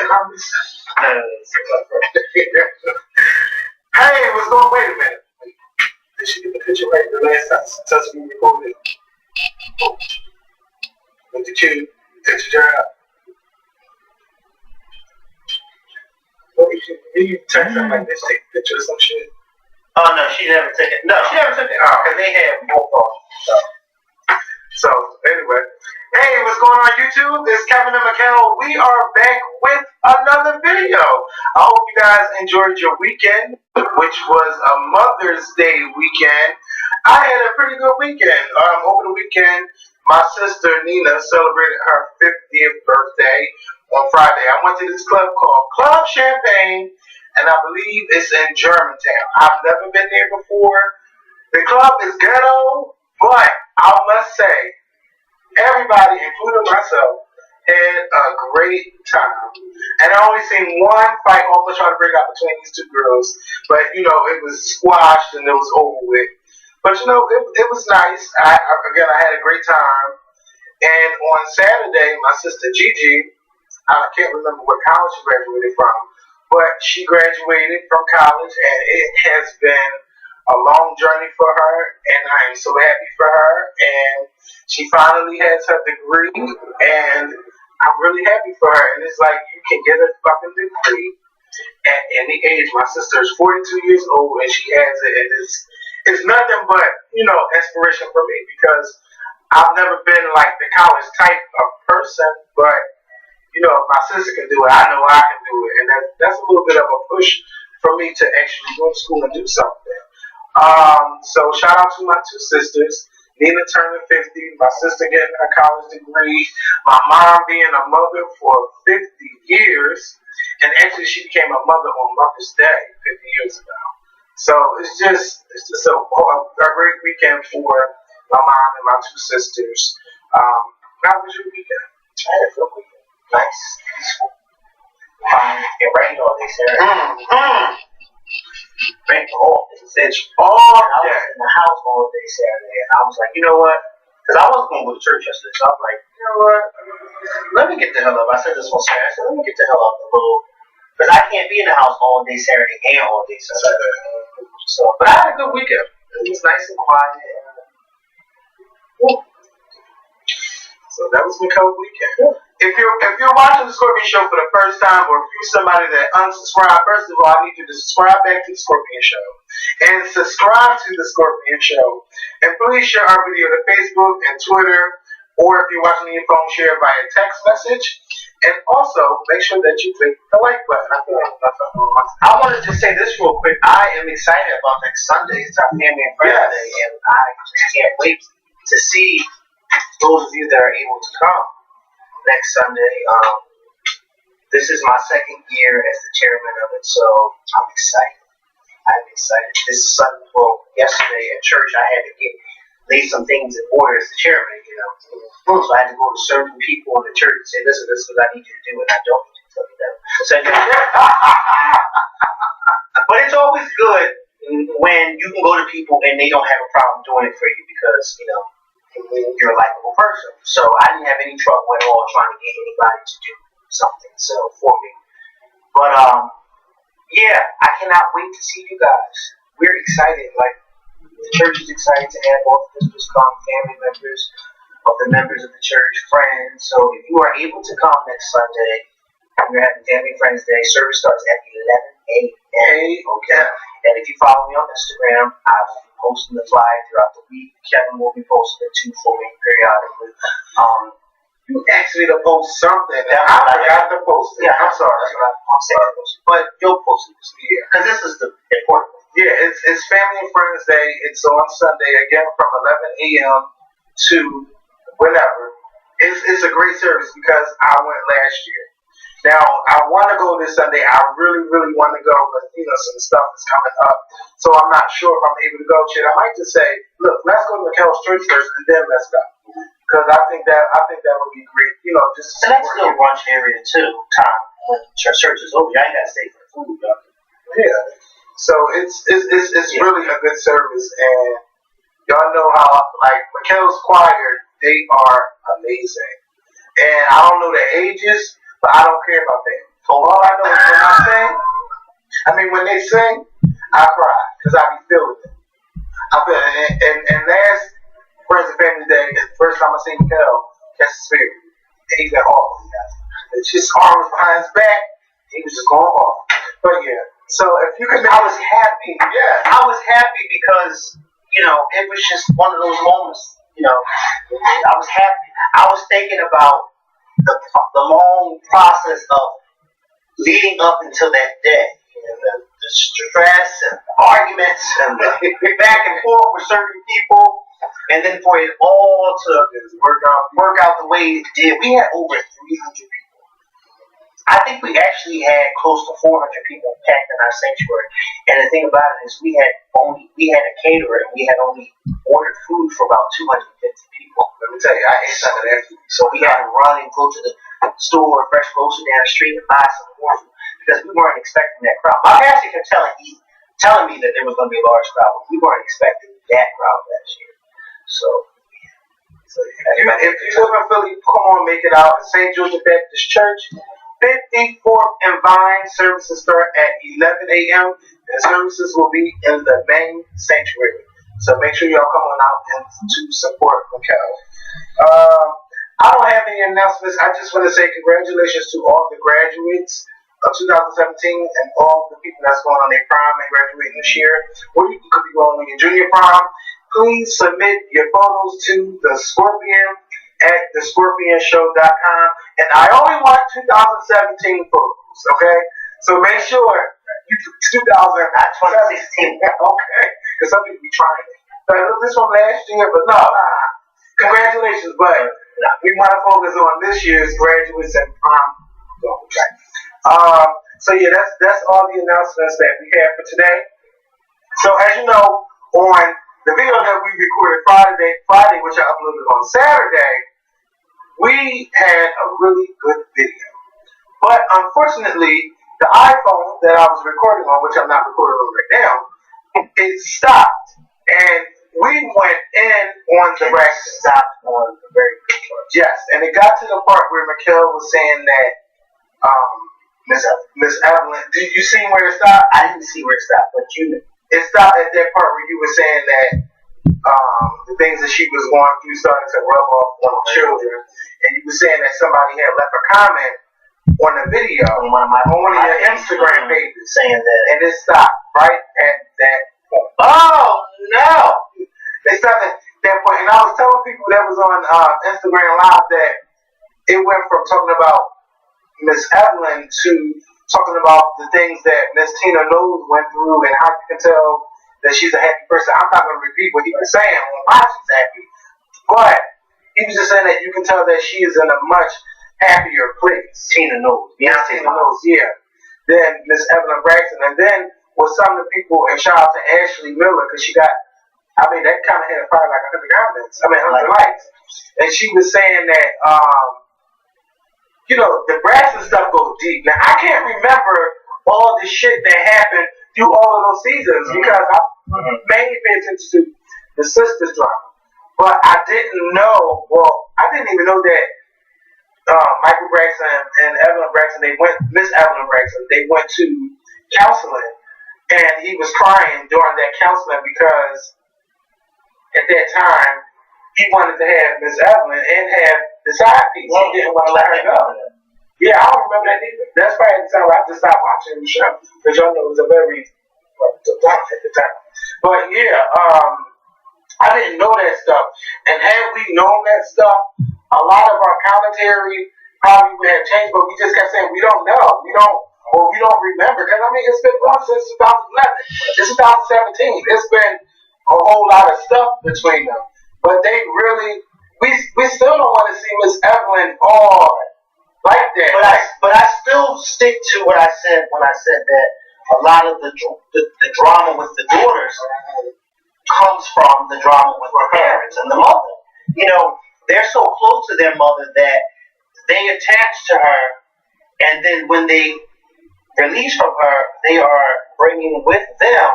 Hey, what's going? Wait a minute. Did she get the picture right the last time successfully recorded? With the cue, picture out. You text them like this, take a picture or some shit. Oh no, she never took it. No, she never took it. Oh, because they had both on. So anyway, hey, what's going on YouTube? It's Kevin and Mikkel. We are back with another video. I hope you guys enjoyed your weekend, which was a Mother's Day weekend. I had a pretty good weekend. Over the weekend, my sister Nina celebrated her 50th birthday on Friday. I went to this club called Club Champagne, and I believe it's in Germantown. I've never been there before. The club is ghetto, but I must say, everybody, including myself, had a great time. And I only seen one fight almost try to break out between these two girls, but you know, it was squashed and it was over with. But you know, it was nice. I had a great time. And on Saturday, my sister Gigi, I can't remember what college she graduated from, but she graduated from college, and it has been a long journey for her, and I am so happy for her. And she finally has her degree, and I'm really happy for her. And it's like, you can get a fucking degree at any age. My sister is 42 years old, and she has it, and it's nothing but, you know, inspiration for me, because I've never been like the college type of person, but you know, if my sister can do it, I know I can do it, and that's a little bit of a push for me to actually go to school and do something. So shout out to my two sisters, Nina turning 50, my sister getting her college degree, my mom being a mother for 50 years, and actually she became a mother on Mother's Day 50 years ago. So it's just a great weekend for my mom and my two sisters. How was your weekend? I had a good weekend. Nice, peaceful. It rained all day Saturday. Rained all day. All day. I was in the house all day Saturday, and I was like, you know what? Because I was going to go to church yesterday, so I was like, you know what? Let me get the hell up. I said this on Saturday. I said, let me get the hell up a little. Because I can't be in the house all day Saturday and all day Sunday. So, but I had a good weekend. It was nice and quiet. So that was Mikkel's weekend. If you're watching the Scorpion Show for the first time, or if you're somebody that unsubscribed, first of all, I need you to subscribe back to the Scorpion Show and subscribe to the Scorpion Show. And please share our video to Facebook and Twitter, or if you're watching on your phone, share it via text message. And also make sure that you click the like button. I want to just say this real quick. I am excited about next Sunday. It's our Family and Friends Day, and I just can't wait to see those of you that are able to come next Sunday. This is my second year as the chairman of it, so I'm excited. This Sunday, well, yesterday at church, I had to lay some things in order as the chairman, you know. So I had to go to certain people in the church and say, listen, this is what I need you to do, and I don't need you to tell me that. So, but it's always good when you can go to people and they don't have a problem doing it for you, because, you know, you're a likable person. So I didn't have any trouble at all trying to get anybody to do something for me. But yeah, I cannot wait to see you guys. We're excited. Like, the church is excited to have all the visitors come, family members of the members of the church, friends. So if you are able to come next Sunday, we're having Family Friends Day. Service starts at 11 a.m. Okay. And if you follow me on Instagram, I'll be posting the flyer throughout the week. Kevin will be posting it too for me periodically. You asked me to post something, and I forgot to post it. Yeah, I'm sorry. That's what I'm saying. But you'll post it. Yeah. Because this is the important one. Yeah, it's Family and Friends Day. It's on Sunday, again, from 11 a.m. to whenever. It's a great service, because I went last year. Now, I want to go this Sunday. I really, really want to go, but, you know, some stuff is coming up. So I'm not sure if I'm able to go. Shit, I might just say, look, let's go to Mikkel's church first, and then let's go. Because I think that would be great. You know, just and that's still brunch area too. Time when church is over, I ain't gotta stay for the food, though. Yeah. So it's really a good service, and y'all know how, like, Mikkel's choir, they are amazing. And I don't know the ages, but I don't care about that. All I know is when they sing, I cry because I be feeling it. I feel it. And last Friends and Family Day, the first time I seen Miguel catch the spirit, and he went off. It's just arms behind his back. He was just going off. But yeah. So if you could, I was happy. Yeah. I was happy because it was just one of those moments. I was happy. I was thinking about the long process of leading up until that day. The stress and arguments and the back and forth with certain people, and then for it all to work out the way it did. We had over 300 people. I think we actually had close to 400 people packed in our sanctuary. And the thing about it is we had a caterer and we had only ordered food for about 250 people. Let me tell you, I ate some of that food. So we had to run and go to the store, fresh grocery down the street and buy some more food because we weren't expecting that crowd. My pastor kept telling me that there was going to be a large crowd, but we weren't expecting that crowd last year. So if you live in Philly, come on, make it out. St. Joseph Baptist Church, 54th and Vine. Services start at 11 a.m. and services will be in the main sanctuary. So make sure y'all come on out and to support Miguel. I don't have any announcements. I just want to say congratulations to all the graduates of 2017 and all the people that's going on their prom and graduating this year. Or you could be going on your junior prom. Please submit your photos to the Scorpion at thescorpionshow.com. And I only want 2017 photos, okay? So make sure you 2016. Okay? Because some people be trying it. So this from last year, but no. Congratulations, but we want to focus on this year's graduates and prom. So yeah, that's all the announcements that we have for today. So as you know, on the video that we recorded Friday, which I uploaded on Saturday, we had a really good video. But unfortunately, the iPhone that I was recording on, which I'm not recording on right now, it stopped. And we went in on the Braxton. Stopped on the very good part. Yes, and it got to the part where Mikkel was saying that Miss Evelyn, did you see where it stopped? I didn't see where it stopped, but it stopped at that part where you were saying that the things that she was going through started to rub off on the children, and you were saying that somebody had left a comment on the video on one of your Instagram pages saying that, and it stopped right at that point. Oh no! It stopped at that point, and I was telling people that was on Instagram Live that it went from talking about Miss Evelyn to talking about the things that Miss Tina Knowles went through and how you can tell that she's a happy person. I'm not going to repeat what he was saying on why she's happy, but he was just saying that you can tell that she is in a much happier place. Tina Knowles. Yeah, Tina Knowles, yeah. Then Miss Evelyn Braxton, and then with some of the people, and shout out to Ashley Miller, because she got, that kind of had probably like 100 comments, 100 likes. And she was saying that, the Braxton stuff goes deep. Now, I can't remember all the shit that happened through all of those seasons because I mainly pay attention to the sisters drama. But I didn't even know that Michael Braxton and Evelyn Braxton, Miss Evelyn Braxton, they went to counseling. And he was crying during that counseling because at that time, he wanted to have Miss Evelyn and have the side piece. He didn't want to let her go. Yeah, I don't remember that either. That's probably the time I just stopped watching the show. Because y'all know it was a very dark at the time. But yeah, I didn't know that stuff. And had we known that stuff, a lot of our commentary probably would have changed, but we just kept saying, we don't know. We don't remember. Because, it's been going since 2011. It's 2017. It's been a whole lot of stuff between them. But they really, we still don't want to see Miss Evelyn all like that. But I still stick to what I said when I said that a lot of the drama with the daughters comes from the drama with her parents and the mother. They're so close to their mother that they attach to her, and then when they release from her, they are bringing with them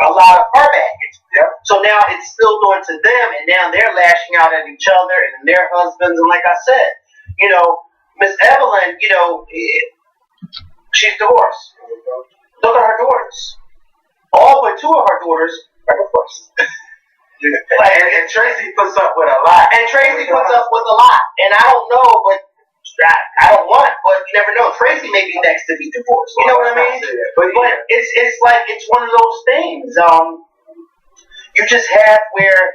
a lot of her baggage. Yep. So now it's still going to them, and now they're lashing out at each other and their husbands. And like I said, Miss Evelyn, She's divorced. Look at her daughters. All but two of her daughters are divorced. And Tracy puts up with a lot. And Tracy puts up with a lot. And I don't know, but I don't want, but you never know. Tracy may be next to be divorced. You know what I mean? But it's like it's one of those things. You just have where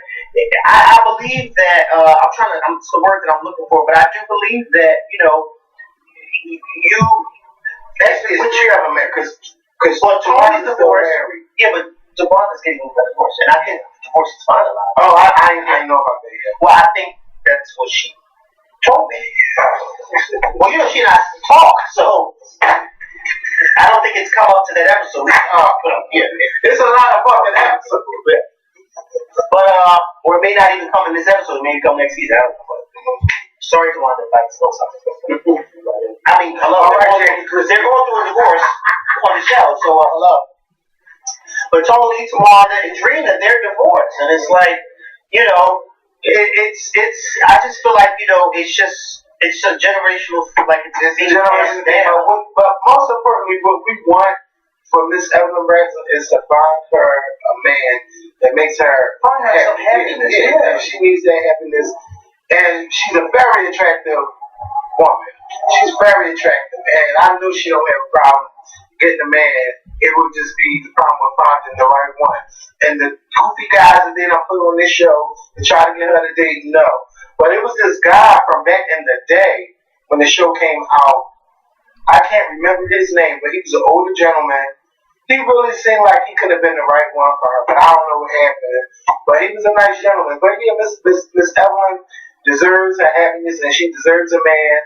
I believe that it's the word that I'm looking for, but I do believe that you actually it's three of them because Tony's divorced. Yeah, but Devonta's getting a divorce, and I think the divorce is finalized. Oh, I didn't know about that yet. Well, I think that's what she told me. Well, she and I talk, so I don't think it's come up to that episode. It's a lot of fucking episodes. But or it may not even come in this episode. It may come next season. I don't know. Sorry to want to spill something. I mean, hello. Because they're going through a divorce on the show, so hello. But Tony, Tawana, and Drina, they're divorced, and it's like, it's. I just feel like it's a generational, like it's a generational thing. But most importantly, what we want from Miss Evelyn Braxton is to find her a man that makes her find her some happiness. Yeah, she needs that happiness, and she's a very attractive woman. She's very attractive, and I knew she don't have a problem getting a man. It would just be the problem with finding the right one. And the goofy guys that they don't put on this show to try to get her to date, no. But it was this guy from back in the day when the show came out. I can't remember his name, but he was an older gentleman. He really seemed like he could have been the right one for her, but I don't know what happened. But he was a nice gentleman. But yeah, Miss Evelyn deserves her happiness, and she deserves a man,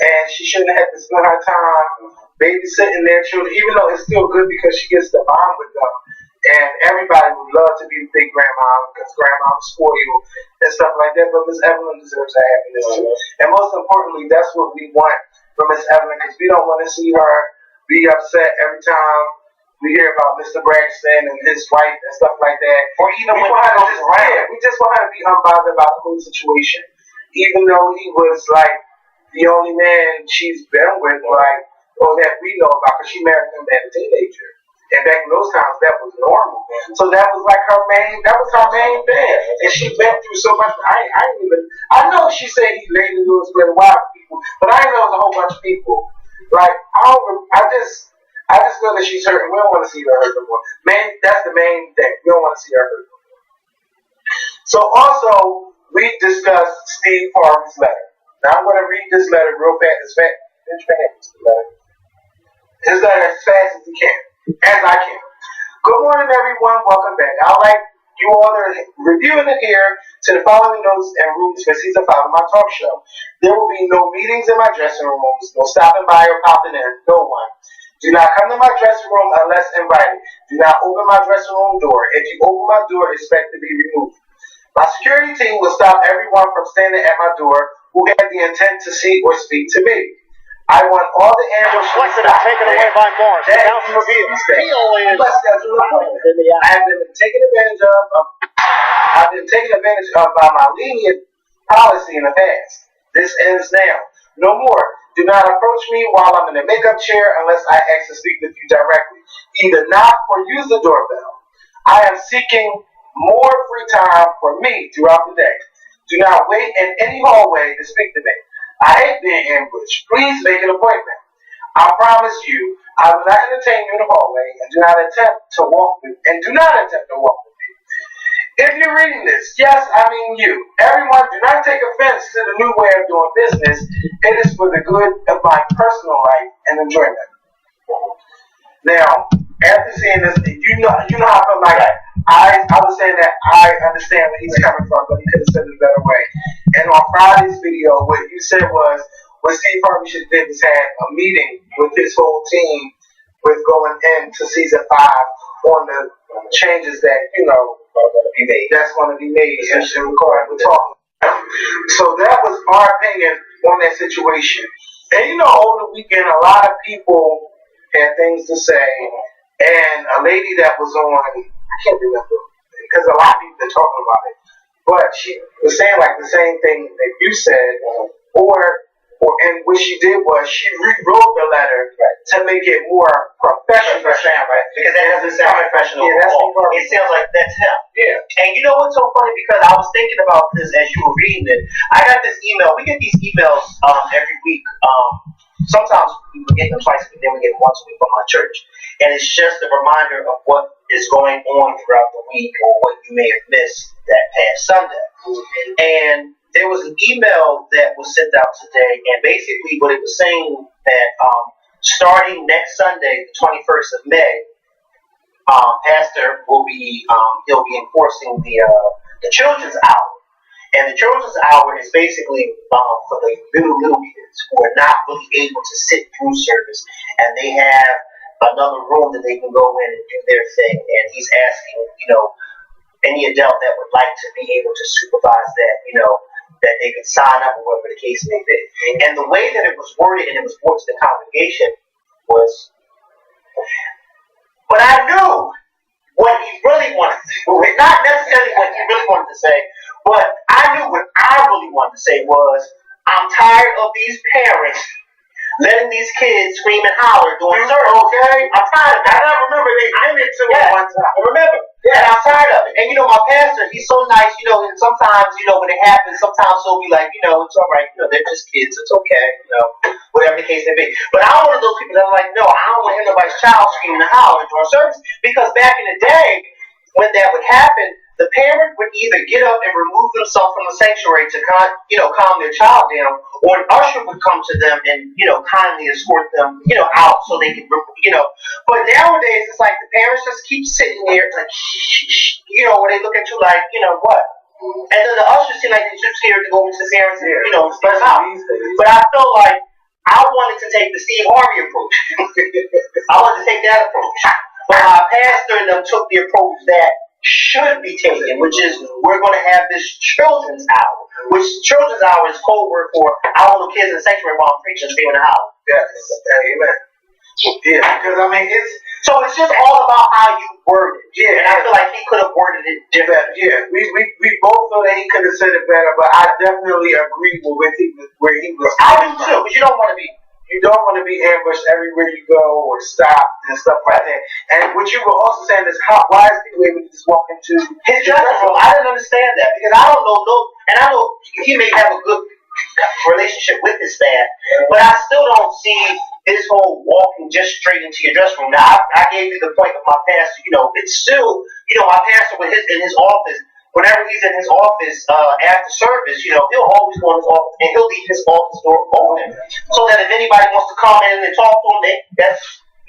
and she shouldn't have to spend her time babysitting their children, even though it's still good because she gets to bond with them. And everybody would love to be big grandma because grandma will spoil you and stuff like that. But Miss Evelyn deserves her happiness too. And most importantly, that's what we want from Miss Evelyn, because we don't want to see her be upset every time we hear about Mr. Braxton and his wife and stuff like that. Or even when he goes around. We just want her to be unbothered about the whole situation. Even though he was like the only man she's been with, like, or that we know about, because she married him as a teenager. And back in those times, that was normal. So that was like her main thing. And she went through so much. I know she said he laid in those with a lot of people, but I know it was a whole bunch of people. Like, I just know that she's hurting. We don't want to see her hurt no more. Man, that's the main thing. We don't want to see her hurt no more. So also, we discussed Steve Harvey's letter. Now I'm going to read this letter real fast. His letter as fast as he can. As I can. Good morning, everyone. Welcome back. I'd like you all to review and adhere to the following notes and rules for season 5 of my talk show. There will be no meetings in my dressing rooms, no stopping by or popping in, no one. Do not come to my dressing room unless invited. Do not open my dressing room door. If you open my door, expect to be removed. My security team will stop everyone from standing at my door who had the intent to see or speak to me. I want all the ambushes taken away by Morris. I have been taken advantage of. I've been taken advantage of by my lenient policy in the past. This ends now. No more. Do not approach me while I'm in the makeup chair unless I ask to speak with you directly. Either knock or use the doorbell. I am seeking more free time for me throughout the day. Do not wait in any hallway to speak to me. I hate being ambushed. Please make an appointment. I promise you, I will not entertain you in the hallway, and do not attempt to walk with me. If you're reading this, yes, I mean you. Everyone, do not take offense to the new way of doing business. It is for the good of my personal life and enjoyment. Now, after seeing this, you know how I feel like I was saying that I understand where he's coming from, but he could have said it a better way. And on Friday's video, what you said was, what Steve Harvey should have did was had a meeting with his whole team with going into season 5 on the changes that, that's going to be made. Yeah. We're talking. So that was our opinion on that situation. And over the weekend, a lot of people had things to say. And a lady that was on, I can't remember, because a lot of people are talking about it, but she was saying like the same thing that you said, or And what she did was she rewrote the letter to make it more professional. Right? Because that doesn't sound professional. Yeah, at all. It sounds like that's him. Yeah. And you know what's so funny? Because I was thinking about this as you were reading it. I got this email. We get these emails every week. Sometimes we get them twice a week, then we get them once a week from my church. And it's just a reminder of what is going on throughout the week or what you may have missed that past Sunday. And there was an email that was sent out today, and basically what it was saying that starting next Sunday, the 21st of May, Pastor will be he'll be enforcing the children's hour, and the children's hour is basically for the little kids who are not really able to sit through service, and they have another room that they can go in and do their thing. And he's asking, any adult that would like to be able to supervise that, that they could sign up or whatever the case may be. And the way that it was worded and it was brought to the congregation was, but I knew what he really wanted to do. Not necessarily what he really wanted to say, but I knew what I really wanted to say was, I'm tired of these parents letting these kids scream and holler during service. Okay? I'm tired of that. I remember they did it to me one time. I remember. Yeah, and I'm tired of it. And my pastor, he's so nice, and sometimes, when it happens, sometimes he'll be like, it's all right, they're just kids, it's okay, whatever the case may be. But I'm one of those people that are like, no, I don't want to hear nobody's child screaming and hollering during service, because back in the day, when that would happen, the parent would either get up and remove themselves from the sanctuary to calm their child down, or an usher would come to them and kindly escort them out so they could But nowadays it's like the parents just keep sitting there, it's like where they look at you like what, and then the ushers seem like they're too scared to go into the parents and let them out. But I felt like I wanted to take the Steve Harvey approach. I wanted to take that approach, but our pastor and them took the approach that should be taken, which is we're going to have this children's hour, which children's hour is code word for I want the kids in the sanctuary while I'm preaching, screaming and hollering. Yes, amen. Yeah, because it's just all about how you word it. Yeah, and I feel like he could have worded it different. Yeah, we both feel that he could have said it better, but I definitely agree with where he was. I do too, but you don't want to be. You don't want to be ambushed everywhere you go or stopped and stuff like that. And what you were also saying is, why is people able to just walk into his dressing room? I didn't understand that because I don't know. And I know he may have a good relationship with his staff, but I still don't see this whole walking just straight into your dressing room. Now, I gave you the point of my pastor. It's still, my pastor in his office. Whenever he's in his office after service, he'll always go in his office and he'll leave his office door open so that if anybody wants to come in and talk to him,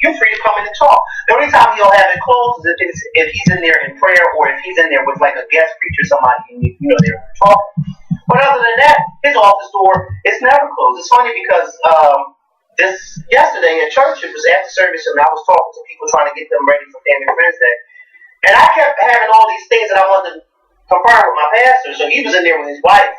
you're free to come in and talk. The only time he'll have it closed is if he's in there in prayer or if he's in there with like a guest preacher, somebody they're talking. But other than that, his office door is never closed. It's funny because this yesterday at church, it was after service and I was talking to people trying to get them ready for Family and Friends Day, and I kept having all these things that I wanted to confirm with my pastor, so he was in there with his wife,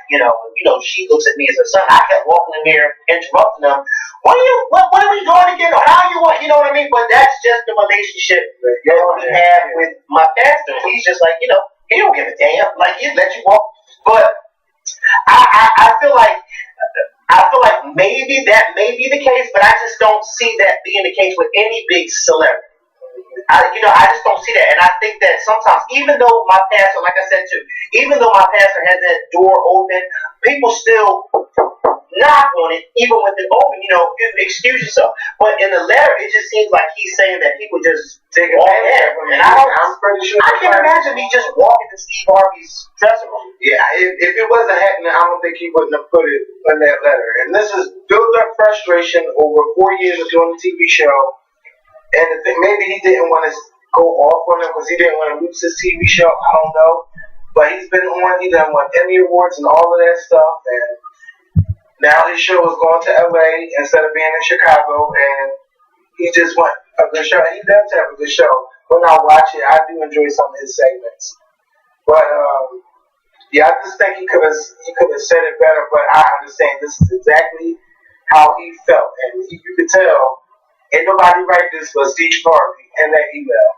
she looks at me as her son. I kept walking in there, interrupting them. What are we doing again? How you want? You know what I mean? But that's just the relationship that we have with my pastor. He's just like, he don't give a damn. Like, he'll let you walk. But I feel like maybe that may be the case, but I just don't see that being the case with any big celebrity. I just don't see that, and I think that sometimes, even though my pastor, like I said too, even though my pastor has that door open, people still knock on it, even with it open. Excuse yourself. But in the letter, it just seems like he's saying that people just take walk in, and I'm pretty sure. I can't imagine me just walking to Steve Harvey's dressing room. Yeah, if it wasn't happening, I don't think he wouldn't have put it in that letter. And this is built up frustration over 4 years of doing a TV show. And maybe he didn't want to go off on him because he didn't want to lose his TV show. I don't know. But he's been on. He done won Emmy Awards and all of that stuff. And now his show is going to LA instead of being in Chicago. And he just wants a good show. And he does have a good show. When I watch it, I do enjoy some of his segments. But I just think he could have said it better. But I understand this is exactly how he felt. And you could tell. Ain't nobody write this but Steve Harvey in that email.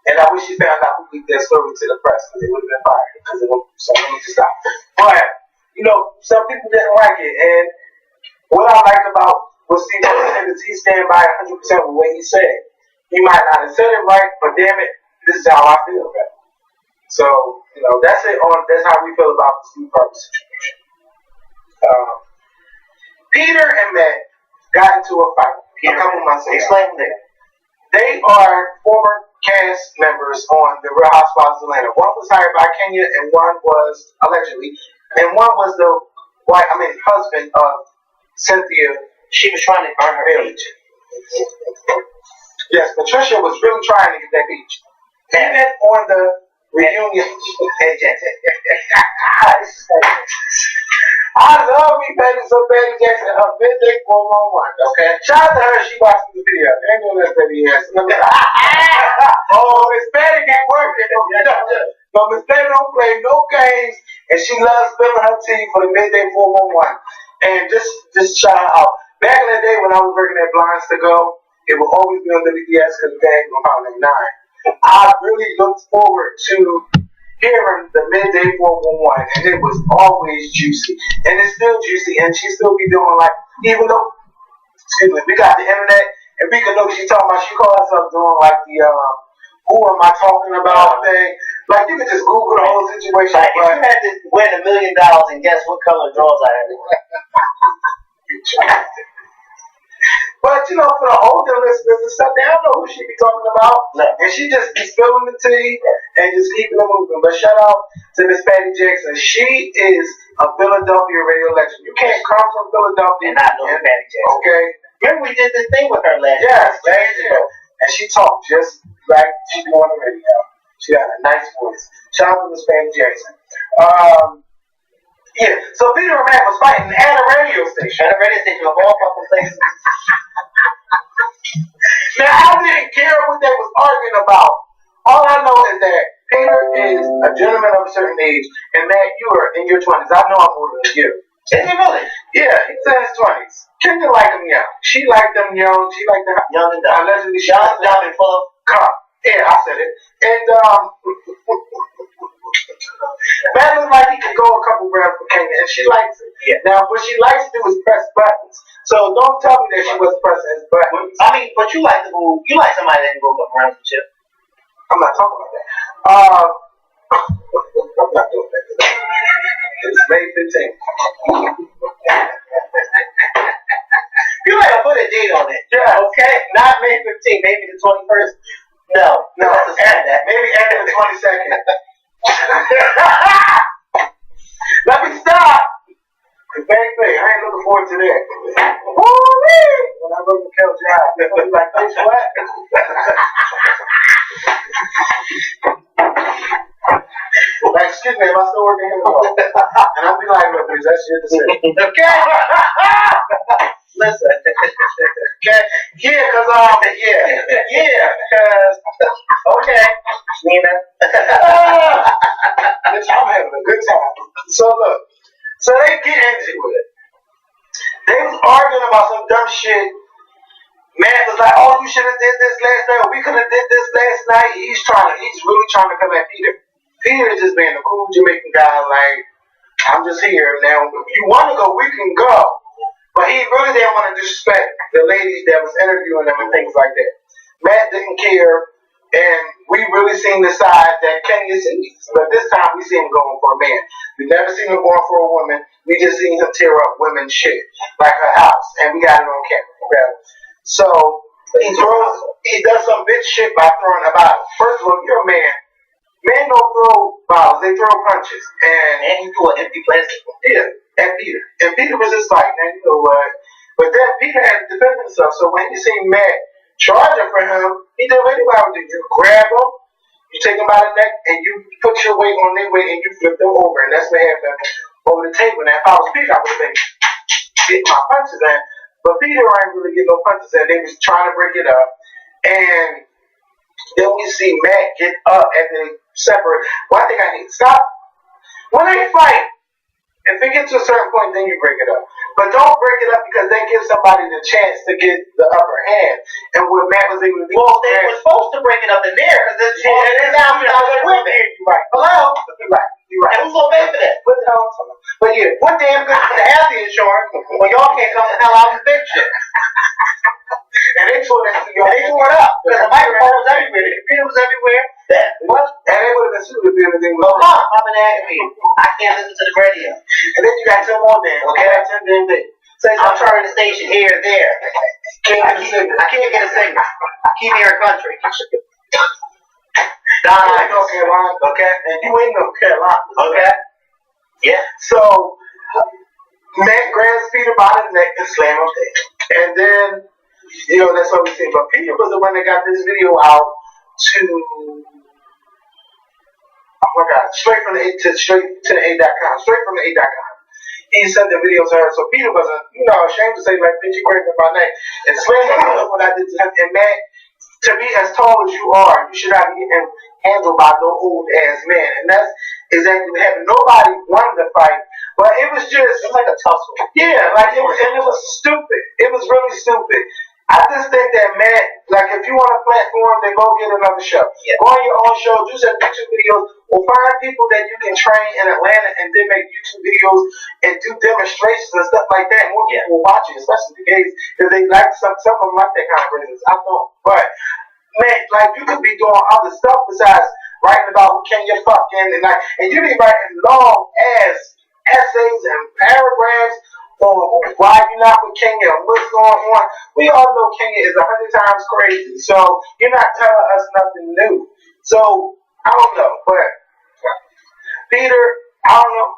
And I wish he found out who leaked that story to the press because they would have been fired because it would stop. But, some people didn't like it. And what I like about what Steve Harvey said is he stand by 100% with what he said. He might not have said it right, but damn it, this is how I feel. So, that's it. That's how we feel about the Steve Harvey situation. Peter and Matt got into a fight a couple months ago. Explain that. They are former cast members on The Real Housewives of Atlanta. One was hired by Kenya, and one was allegedly, and one was the husband of Cynthia. She was trying to earn her age. Yes, Patricia was really trying to get that beach. Even on the reunion. I love me Betty so Betty Jackson, her midday 411. Okay. Shout out to her, she watched the video. Ain't no less Betty Jackson. Oh, Miss Betty be working. But Miss Betty don't play no games, and she loves spilling her tea for the midday 411. And just shout out. Back in the day when I was working at Blinds to Go, it would always be on WBS because the game was on at 9. I really looked forward to hearing the midday 411, and it was always juicy, and it's still juicy, and she still be doing even though, we got the internet, and we can know what she's talking about. She calls herself doing the who am I talking about thing. Like you can just Google the whole situation. Like if you had to win $1 million and guess what color drawers I had. But for the older listeners and stuff, they don't know who she be talking about. And she just be spilling the tea and just keeping it moving. But shout out to Miss Patty Jackson. She is a Philadelphia radio legend. You can't come from Philadelphia and not know Patty Jackson. Okay. Remember we did this thing with her last year. And she talked just like she do on the radio. She got a nice voice. Shout out to Miss Patty Jackson. Yeah, so Peter and Matt was fighting at a radio station. At a radio station of all fucking places. Now, I didn't care what they was arguing about. All I know is that Peter is a gentleman of a certain age, and Matt, you are in your 20s. I know I'm older than you. Is he really? Yeah, he's in his 20s. Kenya liked him young. She liked them young. She liked them young and dumb. Allegedly, young and full of cum. Yeah, I said it. And, Matt looks like he could go a couple rounds for Kenya, and she likes it. Yeah. Now, what she likes to do is press buttons. So don't tell me that she was pressing his buttons. I mean, but you like somebody that can go a couple rounds with you. I'm not talking about that. I'm not doing that today. It's May 15th. You gotta put a date on it. Yeah. Okay? Not May 15th, maybe the 21st. No, maybe after the 22nd. Let me stop. Baby, I ain't looking forward to that. Woo-wee! When I look at Kel Job, they're gonna be like, "Bitch, what?" Like, excuse me, am I still working here? And I'll be like, "Look, bitch, that's your decision." Okay? Listen. Okay? Yeah, because, okay, Nina. Bitch, I'm having a good time. So look. So they get into it. They was arguing about some dumb shit. Man was like, "Oh, you should have did this last night. Or we could have did this last night." He's really trying to come at Peter. Peter is just being a cool Jamaican guy. Like, I'm just here now. If you want to go, we can go. But he really didn't want to disrespect the ladies that was interviewing them and things like that. Matt didn't care. And we really seen the side that Kenya sees. But this time we see him going for a man. We never seen him going for a woman. We just seen him tear up women's shit. Like her house. And we got it on camera. Okay? So he does some bitch shit by throwing a bottle. First of all, you're a man. Men don't throw bottles, they throw punches. And he threw an empty plastic one. Yeah, at Peter. And Peter was just like, man, you know what? But then Peter had to defend himself. So when you see Matt charging for him, he did what anybody would do. You grab him, you take him by the neck, and you put your weight on their weight, and you flip them over. And that's what happened over the table. Now, if I was Peter, I would have been getting my punches in. But Peter ain't really getting no punches in. They was trying to break it up. And then we see Matt get up and then separate. Well, I think I need to stop. When they fight, if it gets to a certain point, then you break it up. But don't break it up because they give somebody the chance to get the upper hand. And what Matt was able to do. Well, they were supposed to break it up in there because it's down without the women. Right. Hello? Right. You're right. And who's gonna pay for that? What the hell I'm talking about? But yeah, What damn good is to have the insurance when y'all can't come the hell out and fix shit? and they tore that studio. And they tore it up because the microphone was everywhere, the computer was everywhere. That what? And they would have been sued if anything was Oh, Mom, I'm an agony. I can't listen to the radio. And then you got 10 more days. Okay, I got 10 damn days. Say I'm turning the station here and there. I can't get a signal. I keep hearing country. You in North Carolina, okay? And you in North Carolina, Okay. Yeah. So, Matt grabs Peter by the neck and slam him dead. And then, you know, that's what we see. But Peter was the one that got this video out to, oh my God, straight to the A.com. Straight from the A.com. He sent the video to her, so Peter wasn't, you know, ashamed to say, like, bitch, you grabbed my neck and slammed him when I did to him. And Matt, to be as tall as you are, you should not be getting handled by no old ass man. And that's exactly what happened. Nobody wanted to fight, but it was like a tussle. Yeah, like it was stupid. It was really stupid. I just think that Matt, like if you want a platform, then go get another show. Yeah. Go on your own show, do some YouTube videos, or find people that you can train in Atlanta and then make YouTube videos and do demonstrations and stuff like that. More people will watch it, especially the gays, because they like some of them like that kind of business. I don't. But man, like you could be doing other stuff besides writing about who can you fucking and you be writing long ass essays and paragraphs on why you're not with Kenya and what's going on. We all know Kenya is 100 times crazy, so you're not telling us nothing new. So I don't know, but Peter, I don't know.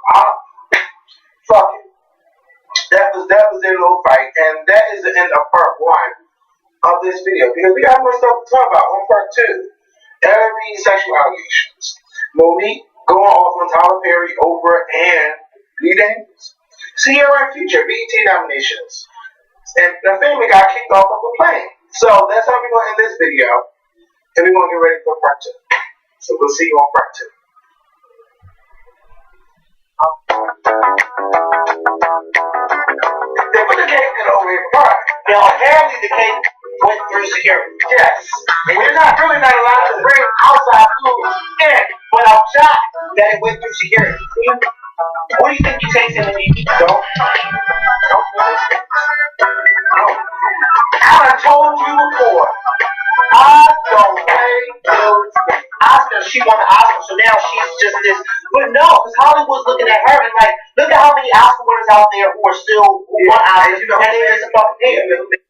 Fuck it. That was their little fight, and that is the end of part 1 of this video because we got more stuff to talk about on part 2. Every sexual allegations. Monique going off on Tyler Perry, Oprah, and Lee Daniels. Sierra and Future, BET nominations. And the family got kicked off of a plane. So that's how we're going to end this video. And we're going to get ready for part 2. So we'll see you on part 2. They put the cake over here for part. Now, apparently the cake went through security. Yes. And you're not allowed to bring outside food in But I'm shocked that it went through security. What do you think you tasting when you eat? Don't. I done told you before. I don't play those games. Oscar, she won an Oscar, so now she's just this. But no, because Hollywood's looking at her and like, look at how many Oscar winners out there who are still who won Oscars, and they're just a fucking